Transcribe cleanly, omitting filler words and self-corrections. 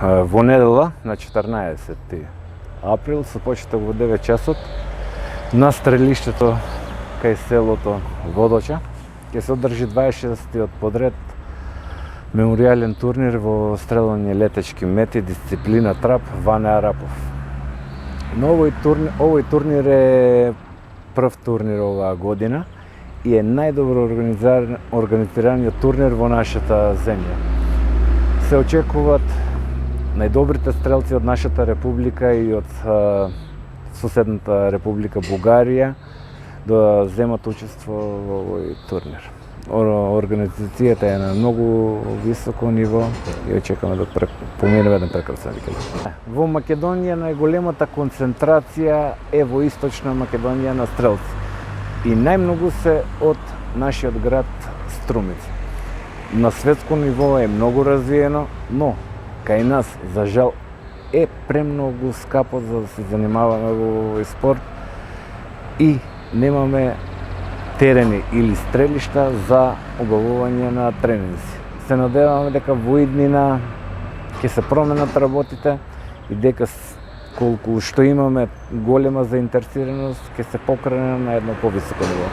Во недела на 14 април се почета во 9 часот на стрелиштето кај селото Водоча ќе се одржи 26-тиот подред меморијален турнир во стрелање летечки мети, дисциплина трап Ване Арапов. Но овој турнир е прв турнир оваа година и е најдобро организираниот турнир во нашата земја. Се очекуваат најдобрите стрелци од нашата република и од соседната република Бугарија да земат учество во овој турнир. Организацијата е на многу високо ниво и очекуваме да поминеме еден прекрасен викенд. Во Македонија најголемата концентрација е во Источна Македонија на стрелци и најмногу се од нашиот град Струмица. На светско ниво е многу развиено, но кај нас, за жал, е премногу скапо за да се занимаваме во овој спорт и немаме терени или стрелишта за обавување на тренинзи. Се надеваме дека во иднина ќе се променат работите и дека колку што имаме голема заинтересираност ќе се покрене на едно повисоко ниво.